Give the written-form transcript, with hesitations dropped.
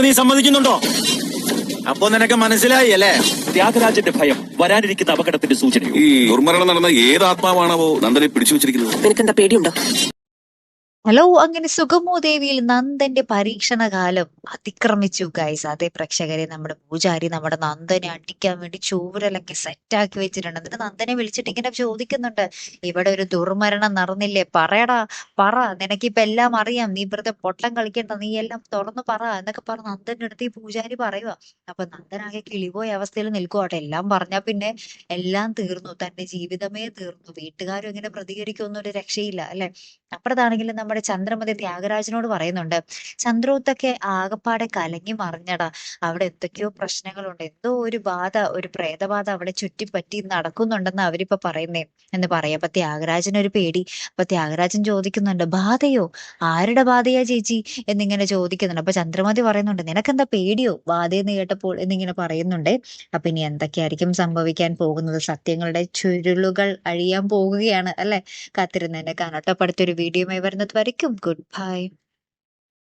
നീ സമ്മതിക്കുന്നുണ്ടോ? അപ്പൊ നിനക്ക് മനസ്സിലായി അല്ലേ? ത്യാഗരാജന്റെ ഭയം വരാനിരിക്കുന്ന അപകടത്തിന്റെ സൂചനയോ? ഈ ദുർമരണം നടന്ന ഏത് ആത്മാവാണാവോ നന്ദനെ പിടിച്ചു വെച്ചിരിക്കുന്നത്? നിനക്കെന്താ പേടിയുണ്ടോ? ഹലോ, അങ്ങനെ സുഗമോദേവിയിൽ നന്ദന്റെ പരീക്ഷണകാലം അതിക്രമിച്ചു ഗൈസ്. അതേ പ്രേക്ഷകരെ, നമ്മുടെ പൂജാരി നമ്മുടെ നന്ദനെ അടിക്കാൻ വേണ്ടി ചൂരലൊക്കെ സെറ്റാക്കി വെച്ചിട്ടുണ്ട്. എന്നിട്ട് നന്ദനെ വിളിച്ചിട്ട് ഇങ്ങനെ ചോദിക്കുന്നുണ്ട്, ഇവിടെ ഒരു ദുർമരണം നടന്നില്ലേ, പറയടാ, പറ, നിനക്കിപ്പൊ എല്ലാം അറിയാം, നീ വെറുതെ പൊട്ടം കളിക്കണ്ട, നീ എല്ലാം തുറന്നു പറ എന്നൊക്കെ പറഞ്ഞ് നന്ദന്റെ അടുത്ത് ഈ പൂജാരി പറയുക. അപ്പൊ നന്ദനാകെ കിളിപോയ അവസ്ഥയിൽ നിൽക്കുവാട്ടെ. എല്ലാം പറഞ്ഞാ പിന്നെ എല്ലാം തീർന്നു, തന്റെ ജീവിതമേ തീർന്നു, വീട്ടുകാരും ഇങ്ങനെ പ്രതികരിക്കൊന്നും ഒരു രക്ഷയില്ല അല്ലെ. അപ്പുറത്താണെങ്കിലും നമ്മുടെ ചന്ദ്രമതി ത്യാഗരാജനോട് പറയുന്നുണ്ട്, ചന്ദ്രോത്തൊക്കെ ആകപ്പാടെ കലങ്ങി മറിഞ്ഞടാ, അവിടെ എന്തൊക്കെയോ പ്രശ്നങ്ങളുണ്ട്, എന്തോ ഒരു ബാധ, ഒരു പ്രേതബാധ അവിടെ ചുറ്റിപ്പറ്റി നടക്കുന്നുണ്ടെന്ന് അവരിപ്പൊ പറയുന്നേ എന്ന് പറയാം. അപ്പൊ ത്യാഗരാജനൊരു പേടി. അപ്പൊ ത്യാഗരാജൻ ചോദിക്കുന്നുണ്ട്, ബാധയോ? ആരുടെ ബാധയാ ചേച്ചി എന്നിങ്ങനെ ചോദിക്കുന്നുണ്ട്. അപ്പൊ ചന്ദ്രമതി പറയുന്നുണ്ട്, നിനക്കെന്താ പേടിയോ ബാധയെന്ന് കേട്ടപ്പോൾ എന്നിങ്ങനെ പറയുന്നുണ്ട്. അപ്പൊ ഇനി എന്തൊക്കെയായിരിക്കും സംഭവിക്കാൻ പോകുന്നത്? സത്യങ്ങളുടെ ചുരുളുകൾ അഴിയാൻ പോകുകയാണ് അല്ലെ. കാത്തിരുന്നതിന്റെ കാണട്ടെ. അടുത്തൊരു വീഡിയോയുമായി വരുന്നത് വരയ്ക്കും ഗുഡ് ബൈ.